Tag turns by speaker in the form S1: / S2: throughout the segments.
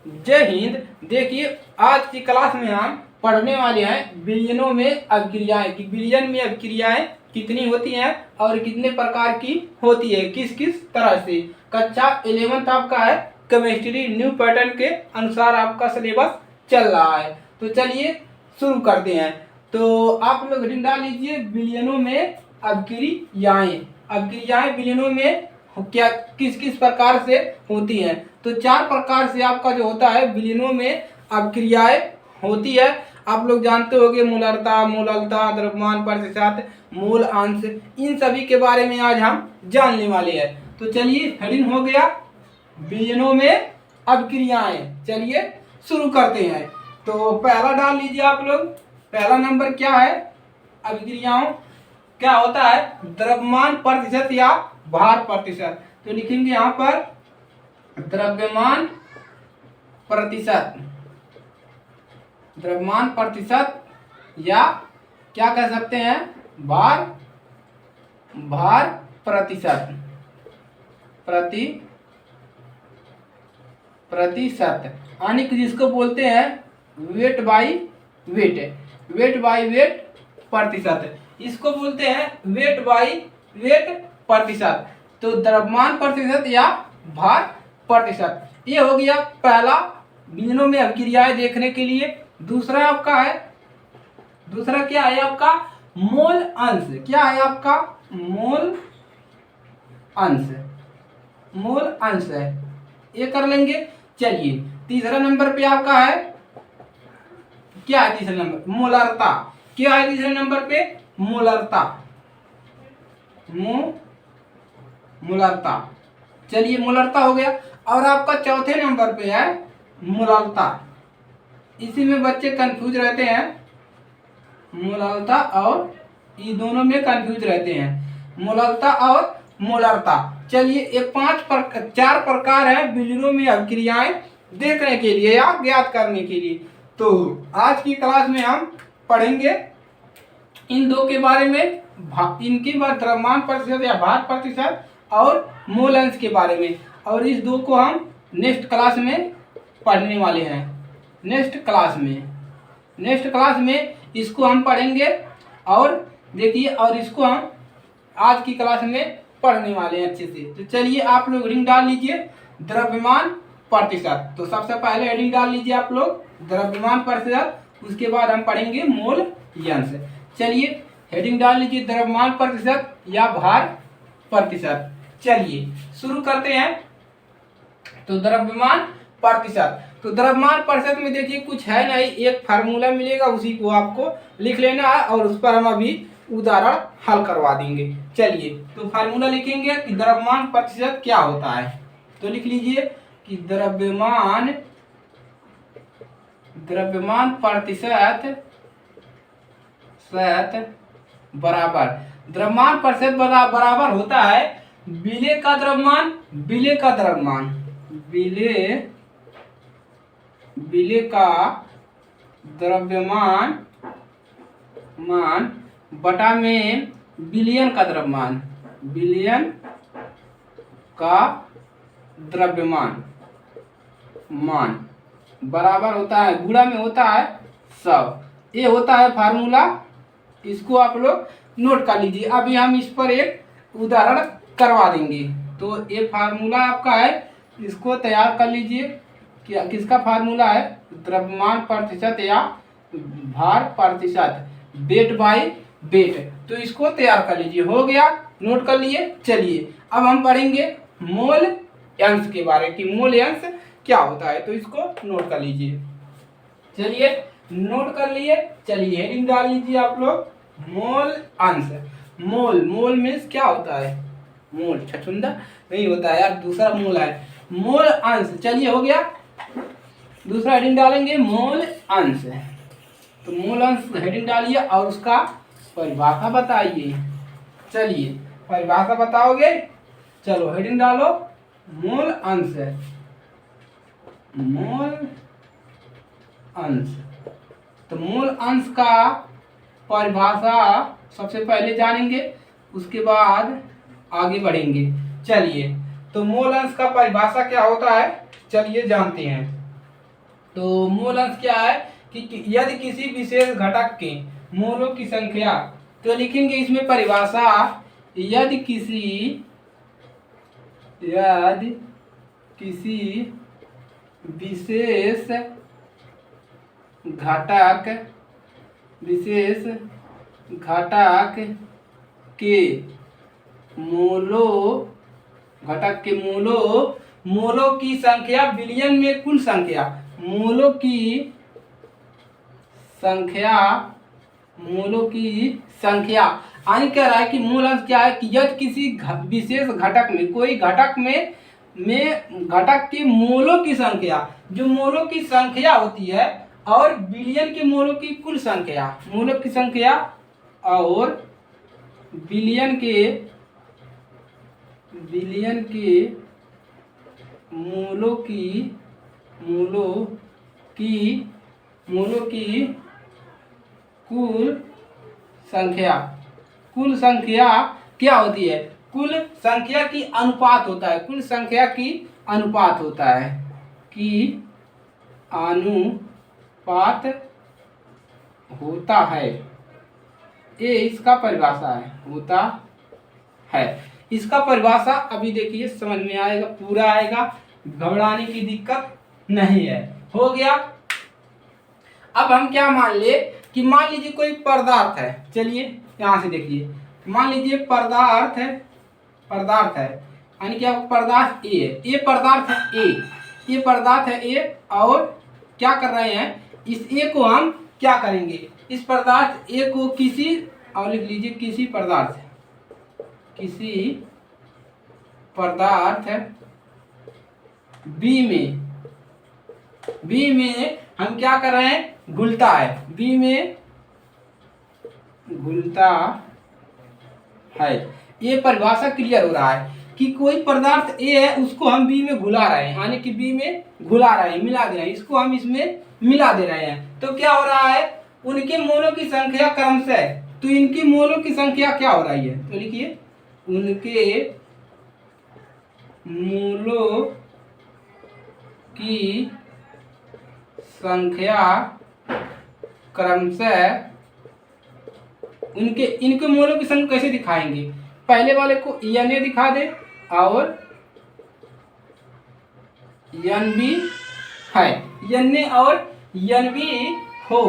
S1: जय हिंद। देखिए आज की क्लास में हम पढ़ने वाले हैं बिलियनों में अभिक्रियाएं कि बिलियन में अभिक्रियाएं कितनी होती हैं और कितने प्रकार की होती है, किस किस तरह से। कक्षा 11th आपका है, केमिस्ट्री न्यू पैटर्न के अनुसार आपका सिलेबस चल रहा है। तो चलिए शुरू करते हैं। तो आप लोग हेडिंग डाल लीजिए बिलियनों में अभिक्रियाएं। अभिक्रियाएं बिलियनों में क्या किस किस प्रकार से होती हैं। तो 4 प्रकार से आपका जो होता है बिलियनों में अभिक्रियाएं होती है। आप लोग जानते होंगे मूलरता, मूललता, द्रव्यमान प्रतिशत, मूल अंश, इन सभी के बारे में आज हम जानने वाले हैं। तो चलिए हेडिंग हो गया बिलियनों में अभिक्रियाएं। चलिए शुरू करते हैं। तो पहला डाल लीजिए आप लोग। पहला नंबर क्या है अभिक्रियाओं, क्या होता है द्रव्यमान प्रतिशत या भार प्रतिशत। तो लिखेंगे यहाँ पर द्रव्यमान प्रतिशत, द्रव्यमान प्रतिशत या क्या कह सकते हैं भार प्रतिशत, प्रतिशत यानी कि जिसको बोलते हैं weight by wait, weight by wait प्रतिशत, इसको बोलते हैं वेट बाई वेट प्रतिशत। तो द्रव्यमान प्रतिशत या भार प्रतिशत, ये हो गया पहला बिलियनों में अभिक्रियाएं देखने के लिए। दूसरा आपका है, दूसरा क्या है आपका मोल अंश। क्या है आपका मोल अंश, मोल अंश है, ये कर लेंगे। चलिए तीसरा नंबर पे आपका है, क्या है तीसरे नंबर मोलरता। क्या है तीसरे नंबर पे मोलरता, मोलरता। चलिए मोलरता हो गया। और आपका चौथे नंबर पे है मोललता। इसी में बच्चे कंफ्यूज रहते हैं, मोललता और ये दोनों में कंफ्यूज रहते हैं, मोललता और मोलरता। चलिए एक 4 प्रकार है बिलियनों में अभिक्रियाएं देखने के लिए या ज्ञात करने के लिए। तो आज की क्लास में हम पढ़ेंगे इन दो के बारे में, इनके बाद द्रव्यमान प्रतिशत या भार प्रतिशत और मोल अंश के बारे में। और इस दो को हम नेक्स्ट क्लास में पढ़ने वाले हैं। नेक्स्ट क्लास में इसको हम पढ़ेंगे और देखिए, और इसको हम आज की क्लास में पढ़ने वाले हैं अच्छे से। तो चलिए आप लोग हेडिंग डाल लीजिए द्रव्यमान प्रतिशत। तो सबसे पहले हेडिंग डाल लीजिए आप लोग द्रव्यमान प्रतिशत, उसके बाद हम पढ़ेंगे मोल अंश। चलिए हेडिंग डाल लीजिए द्रव्यमान प्रतिशत या भार प्रतिशत। चलिए शुरू करते हैं। तो द्रव्यमान प्रतिशत, तो द्रव्यमान प्रतिशत में देखिए कुछ है नहीं, एक फार्मूला मिलेगा, उसी को आपको लिख लेना है और उस पर हम अभी उदाहरण हल करवा देंगे। चलिए तो फार्मूला लिखेंगे कि द्रव्यमान प्रतिशत क्या होता है। तो लिख लीजिए कि द्रव्यमान प्रतिशत बराबर, द्रव्यमान प्रतिशत बराबर होता है विलेय का द्रव्यमान, विलेय का द्रव्यमान, विलेय का द्रव्यमान बटा में बिलियन का द्रव्यमान, बिलियन का द्रव्यमान बराबर होता है, गुणा में होता है 100। ये होता है फार्मूला, इसको आप लोग नोट कर लीजिए। अभी हम इस पर एक उदाहरण करवा देंगे। तो ये फार्मूला आपका है, इसको तैयार कर लीजिए। क्या किसका फार्मूला है द्रव्यमान प्रतिशत या भार प्रतिशत, वेट बाई वेट। तो इसको तैयार कर लीजिए, हो गया, नोट कर लिए। चलिए अब हम पढ़ेंगे मोल अंश के बारे कि मोल अंश क्या होता है। तो इसको नोट कर लीजिए। चलिए नोट कर लिए। चलिए हेडिंग डाल लीजिए आप लोग मोल अंश। मोल मीन्स क्या होता है, मोल छछुंदा नहीं होता है यार, दूसरा मोल है मोल अंश। चलिए हो गया, दूसरा हेडिंग डालेंगे मोल अंश। तो मोल अंश हेडिंग डालिए और उसका परिभाषा बताइए। चलिए परिभाषा बताओगे, चलो हेडिंग डालो मोल अंश, मोल अंश। तो मोल अंश का परिभाषा सबसे पहले जानेंगे, उसके बाद आगे बढ़ेंगे। चलिए तो मोल अंश का परिभाषा क्या होता है, चलिए जानते हैं। तो मूल अंश क्या है कि यदि किसी विशेष घटक के मूलों की संख्या, तो लिखेंगे इसमें परिभाषा, यदि किसी विशेष घटक के मूलों की संख्या बिलियन में कुल संख्या, मूलों की संख्या यानी कह रहा है कि मूल अंश क्या है कि यदि किसी विशेष घटक में, कोई घटक में घटक के मूलों की संख्या, जो मूलों की संख्या होती है, और बिलियन के मूलों की कुल संख्या, मूलों की संख्या और बिलियन के मूलों की कुल संख्या क्या होती है? कुल संख्या की अनुपात होता है, कुल संख्या की अनुपात होता है, कि अनुपात होता है। ये इसका परिभाषा है, होता है। इसका परिभाषा अभी देखिए समझ में आएगा, पूरा आएगा, घबराने की दिक्कत नहीं है। हो गया। अब हम क्या मान ले कि मान लीजिए कोई पदार्थ है, चलिए यहां से देखिए, मान लीजिए पदार्थ है यानी क्या, पदार्थ ए है, ये पदार्थ है ए, और क्या कर रहे हैं, इस ए को हम क्या करेंगे, इस पदार्थ ए को किसी, और लिख लीजिए किसी पदार्थ बी में हम क्या कर रहे हैं, घुलता है, बी में घुलता है। ये परिभाषा क्लियर हो रहा है कि कोई पदार्थ ए है, उसको हम बी में घुला रहे हैं, यानी कि बी में घुला रहे हैं, मिला दे रहे हैं, इसको हम इसमें मिला दे रहे हैं। तो क्या हो रहा है, उनके मोलों की संख्या क्रमशः, तो इनकी मोलों की संख्या क्या हो रही है, तो लिखिए उनके मोलों की संख्या क्रमशः, इनके मोलों की संख्या कैसे दिखाएंगे, पहले वाले को एन ए दिखा दे और एन बी है, एन ए और एन बी हो,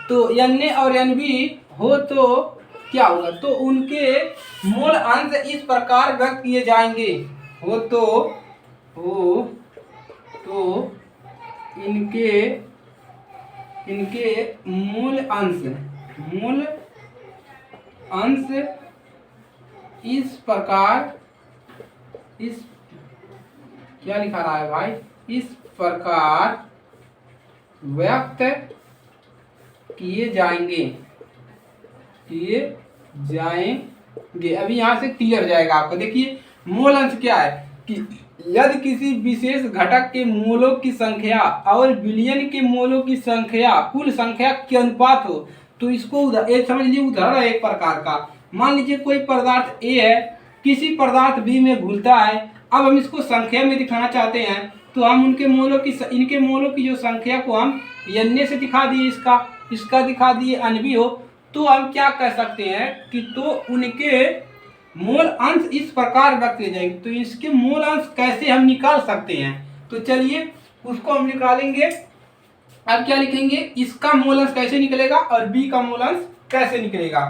S1: तो एन ए और एन बी हो तो क्या होगा, तो उनके मूल अंश इस प्रकार व्यक्त किए जाएंगे, हो तो इनके मूल अंश इस प्रकार, क्या लिखा रहा है भाई, इस प्रकार व्यक्त किए जाएंगे। अभी यहाँ से क्लियर जाएगा आपको। देखिए मूल अंश क्या है कि यदि किसी विशेष घटक के मूलों की संख्या और बिलियन के मूलों की संख्या कुल संख्या के अनुपात हो, तो इसको एक समझ लीजिए उदाहरण है एक प्रकार का। मान लीजिए कोई पदार्थ ए है, किसी पदार्थ बी में घुलता है, अब हम इसको संख्या में दिखाना चाहते हैं, तो हम इनके मूलों की जो संख्या को हम एन से दिखा दिए, इसका दिखा दिए एन बी हो, तो हम क्या कह सकते हैं कि तो उनके मूल अंश इस प्रकार व्यक्त किए जाएंगे। तो इसके मूल अंश कैसे हम निकाल सकते हैं, तो चलिए उसको हम निकालेंगे। अब क्या लिखेंगे, इसका मूल अंश कैसे निकलेगा और बी का मूल अंश कैसे निकलेगा।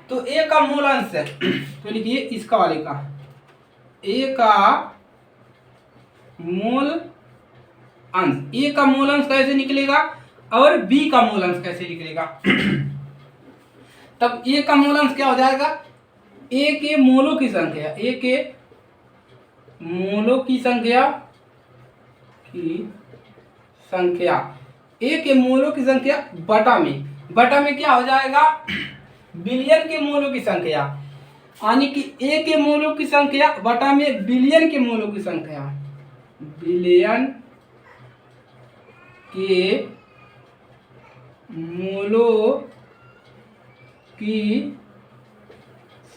S1: तो ए का मूल अंश है, तो लिखिए इसका वाले का, ए का मूल अंश, ए का मूल अंश कैसे निकलेगा और बी का मूल अंश कैसे निकलेगा। तब ए का मूल अंश क्या हो जाएगा, ए के मूलों की संख्या, ए के मूलों की संख्या ए के मूलों की संख्या बटा में क्या हो जाएगा, बिलियन के मूलों की संख्या, यानी कि ए के मूलों की संख्या बटा में बिलियन के मूलों की संख्या, बिलियन के मूलों की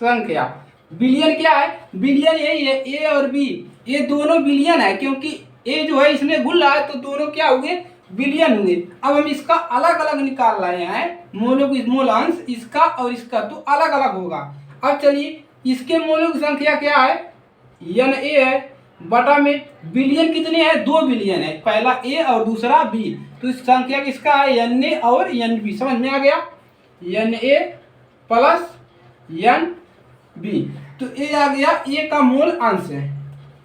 S1: संख्या। बिलियन क्या है, बिलियन यही है, ए और बी ये दोनों बिलियन है, क्योंकि ए जो है इसमें घुल रहा है, तो दोनों क्या हुए, बिलियन हुए। अब हम इसका अलग अलग निकाल रहे हैं, मोलों की मोलांश इसका और इसका तो अलग अलग होगा। अब चलिए इसके मोलों की संख्या क्या है, एन ए है, बटा में बिलियन कितने हैं, 2 बिलियन है, पहला ए और दूसरा बी, तो इस संख्या किसका है, एन ए और एन बी। समझ में आ गया, N A plus N B. तो ए आ गया ए का मूल अंश है,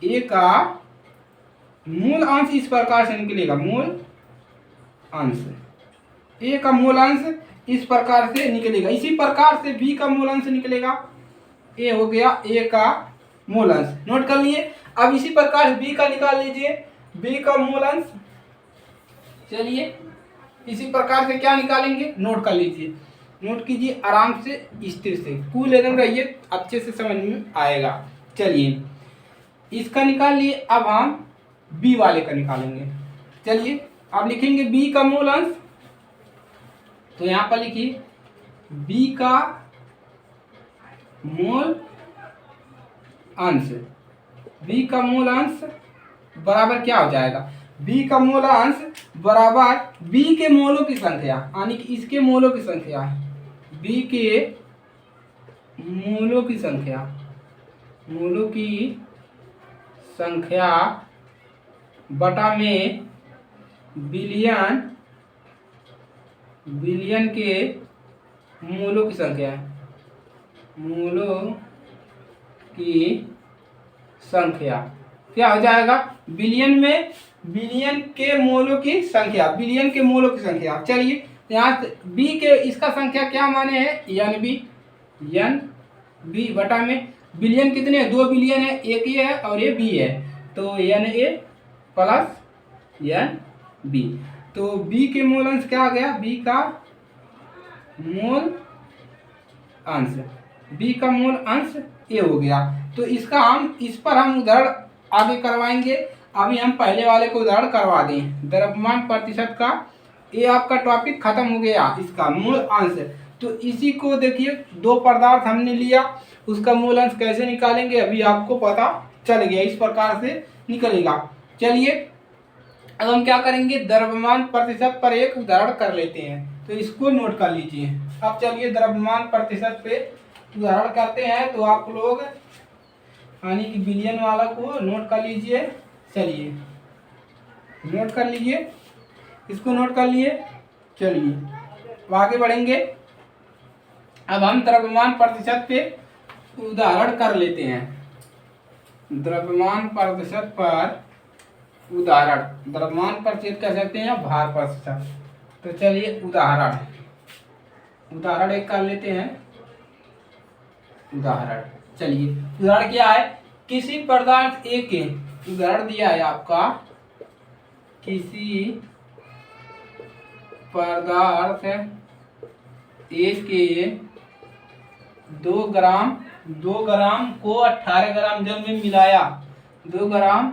S1: ए का मूल अंश इस प्रकार से निकलेगा, मूल अंश, ए का मूल अंश इस प्रकार से निकलेगा। इसी प्रकार से बी का मूल अंश निकलेगा, ए हो गया ए का मूल अंश, नोट कर लिए। अब इसी प्रकार बी का निकाल लीजिए, बी का मूल अंश। चलिए इसी प्रकार से क्या निकालेंगे, नोट कर लीजिए, नोट कीजिए आराम से, स्थिर से, कूल एकदम रहिए, अच्छे से समझ में आएगा। चलिए इसका निकाल लिए, अब हम बी वाले का निकालेंगे। चलिए अब लिखेंगे बी का मूल अंश, तो यहां पर लिखिए बी का मूल अंश, बी का मूल अंश बराबर क्या हो जाएगा, बी का मूल अंश बराबर बी के मोलों की संख्या, यानी कि इसके मोलों की संख्या, बी के मोलों की संख्या, मोलों की संख्या बटा में बिलियन, बिलियन के मोलों की संख्या, मोलों की संख्या क्या हो जाएगा, बिलियन में बिलियन के मोलों की संख्या, बिलियन के मोलों की संख्या। चलिए यहाँ बी के इसका संख्या क्या माने हैं, एन बी, एन बी बटा में बिलियन कितने हैं, 2 बिलियन है, एक ये है और ये बी है, तो N A plus N B. तो बी के मूल अंश क्या आ गया, बी का मूल अंश, बी का मूल अंश ए हो गया। तो इसका हम इस पर हम उदाहरण आगे करवाएंगे, अभी हम पहले वाले को उदाहरण करवा दें, द्रव्यमान प्रतिशत का। ये आपका टॉपिक खत्म हो गया, इसका मूल अंश। तो इसी को देखिए, 2 पदार्थ हमने लिया, उसका मूल अंश कैसे निकालेंगे अभी आपको पता चल गया, इस प्रकार से निकलेगा। चलिए अब हम क्या करेंगे, द्रव्यमान प्रतिशत पर एक उदाहरण कर लेते हैं, तो इसको नोट कर लीजिए। अब चलिए द्रव्यमान प्रतिशत पे उदाहरण करते हैं, तो आप लोग यानी कि बिलियन वाला को नोट कर लीजिए। चलिए नोट कर लीजिए, इसको नोट कर लिए। चलिए आगे बढ़ेंगे, अब हम द्रव्यमान प्रतिशत पे उदाहरण कर लेते हैं, द्रव्यमान प्रतिशत पर उदाहरण, द्रव्यमान प्रतिशत कह सकते हैं या भार प्रतिशत। तो चलिए उदाहरण, उदाहरण एक कर लेते हैं, उदाहरण। चलिए उदाहरण क्या है, किसी पदार्थ ए के, उदाहरण दिया है आपका, किसी पदार्थ ए के 2 ग्राम को 18 ग्राम जल में मिलाया, 2 ग्राम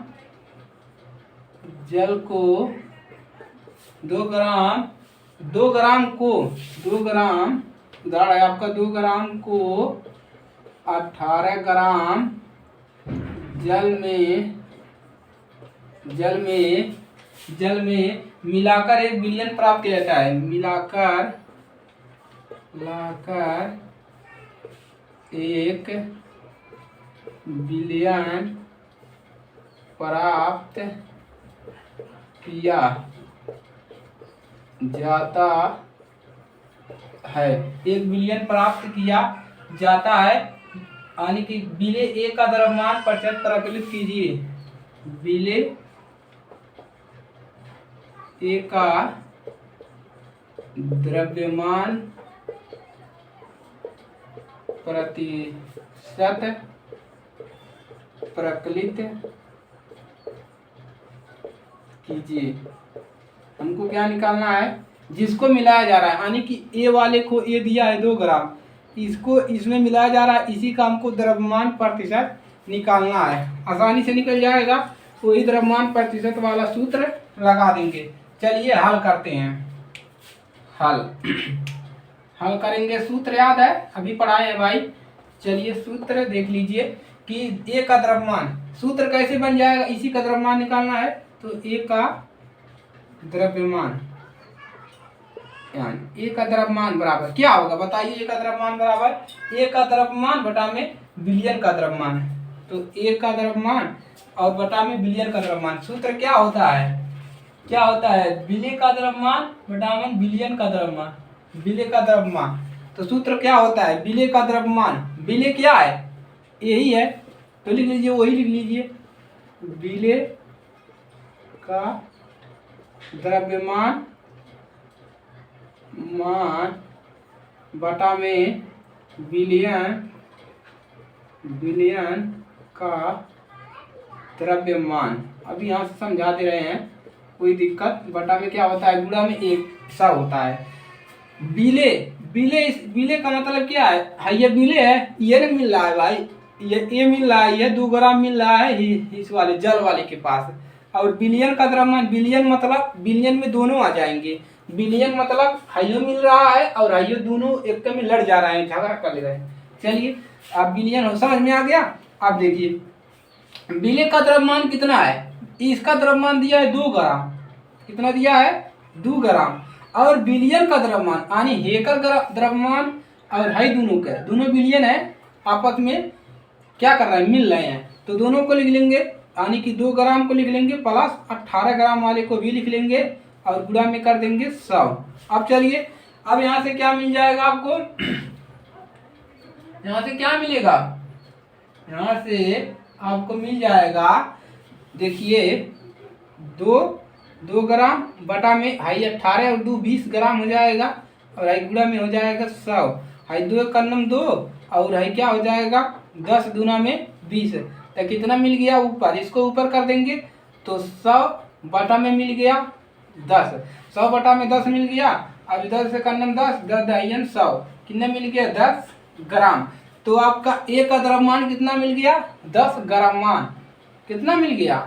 S1: जल को 2 ग्राम उदाहरण है आपका, 2 ग्राम को 18 ग्राम जल में मिलाकर 1 बिलियन प्राप्त किया जाता है, मिलाकर 1 बिलियन प्राप्त किया जाता है, 1 बिलियन प्राप्त किया जाता है, यानी कि बिले ए का द्रव्यमान प्रतिशत प्रकलित कीजिए, बिले ए का द्रव्यमान प्रतिशत प्रकलित कीजिए। हमको क्या निकालना है, जिसको मिलाया जा रहा है, यानी कि ए वाले को ए दिया है 2 ग्राम, इसको इसमें मिलाया जा रहा है, इसी का हमको द्रव्यमान प्रतिशत निकालना है। आसानी से निकल जाएगा, वही द्रव्यमान प्रतिशत वाला सूत्र लगा देंगे। चलिए हल करते हैं, हल करेंगे, सूत्र याद है अभी पढ़ाए हैं भाई। चलिए सूत्र देख लीजिए कि ए का द्रव्यमान, सूत्र कैसे बन जाएगा, इसी का द्रव्यमान निकालना है, तो ए का द्रव्यमान यानी ए का द्रव्यमान बराबर क्या होगा बताइए। ए का द्रव्यमान बराबर ए का द्रव्यमान बटा में बिलियन का द्रव्यमान है। तो ए का द्रव्यमान और बटा में बिलियन का द्रव्यमान, सूत्र क्या होता है, क्या होता है, विलेय का द्रव्यमान बटा में बिलियन का द्रव्यमान, विलेय का द्रव्यमान। तो सूत्र क्या होता है, विलेय का द्रव्यमान, विलेय क्या है, यही है, तो लिख लीजिए, वही लिख लीजिए, विलेय का द्रव्यमान मान बटा में बिलियन का द्रव्यमान। अभी यहाँ से समझा दे रहे हैं, कोई दिक्कत, बटा में क्या होता है, गुणा में एक सा होता है। विलेय का मतलब क्या है, ये विलेय है, ये नहीं मिल रहा है भाई, ये मिल रहा है, ये 2 ग्राम मिल रहा है इस वाले जल वाले के पास। और बिलियन का द्रव्यमान, बिलियन मतलब बिलियन में दोनों आ जाएंगे, बिलियन मतलब हाइयो मिल रहा है और हाइयो दोनों एक में लड़ जा रहे हैं, झगड़ा कर ले रहे हैं। चलिए अब बिलियन हो समझ में आ गया। आप देखिए विलेय का द्रव्यमान कितना है, इसका द्रव्यमान दिया है 2 ग्राम, कितना दिया है 2 ग्राम, और बिलियन का द्रव्यमान यानी हेकर द्रव्यमान और हाई दोनों बिलियन है, आपस में क्या कर रहे हैं, मिल रहे हैं, तो दोनों को लिख लेंगे, यानी कि 2 ग्राम को लिख लेंगे प्लस 18 ग्राम वाले को भी लिख लेंगे और गुणा में कर देंगे 100। अब चलिए अब यहाँ से क्या मिल जाएगा आपको, यहाँ से क्या मिलेगा, यहाँ से आपको मिल जाएगा, देखिए 2 ग्राम बटा में हाई 18 और 2 20 ग्राम हो जाएगा, और हाई गुणा में हो जाएगा 100, हाई 2 का 2 और हाई क्या हो जाएगा 10 दूना में 20, तो कितना मिल गया ऊपर, इसको ऊपर कर देंगे तो 100 बटा में मिल गया 10, 100 बटा में 10 मिल गया, अब इधर से करना 10 10 100, कितना मिल गया 10 ग्राम। तो आपका ए का द्रव्यमान कितना मिल गया 10 ग्राम, कितना मिल गया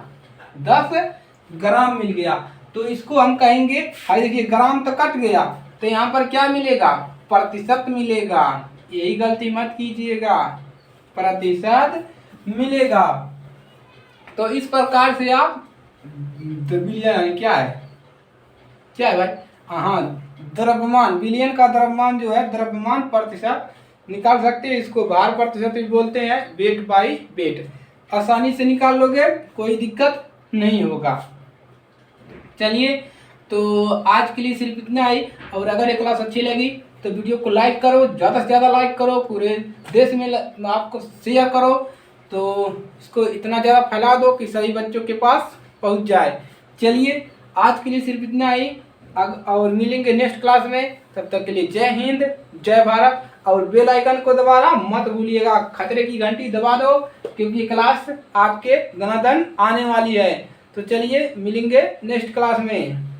S1: 10 ग्राम मिल गया। तो इसको हम कहेंगे, हाई देखिए ग्राम तो कट गया, तो यहाँ पर क्या मिलेगा, प्रतिशत मिलेगा, यही गलती मत कीजिएगा, प्रतिशत मिलेगा। तो इस प्रकार से आप क्या है भाई, हाँ द्रव्यमान, बिलियन का द्रव्यमान जो है द्रव्यमान प्रतिशत निकाल सकते हैं, इसको भार प्रतिशत भी बोलते हैं, वेट बाई वेट, आसानी से निकाल लोगे, कोई दिक्कत नहीं होगा। चलिए तो आज के लिए सिर्फ इतना ही, और अगर ये क्लास अच्छी लगी तो वीडियो को लाइक करो, ज़्यादा से ज़्यादा लाइक करो, पूरे देश में आपको शेयर करो, तो इसको इतना ज़्यादा फैला दो कि सभी बच्चों के पास पहुंच जाए। चलिए आज के लिए सिर्फ इतना ही, और मिलेंगे नेक्स्ट क्लास में, तब तक के लिए जय हिंद जय भारत, और बेल आइकन को दबाना मत भूलिएगा, खतरे की घंटी दबा दो, क्योंकि क्लास आपके धनाधन आने वाली है। तो चलिए मिलेंगे नेक्स्ट क्लास में।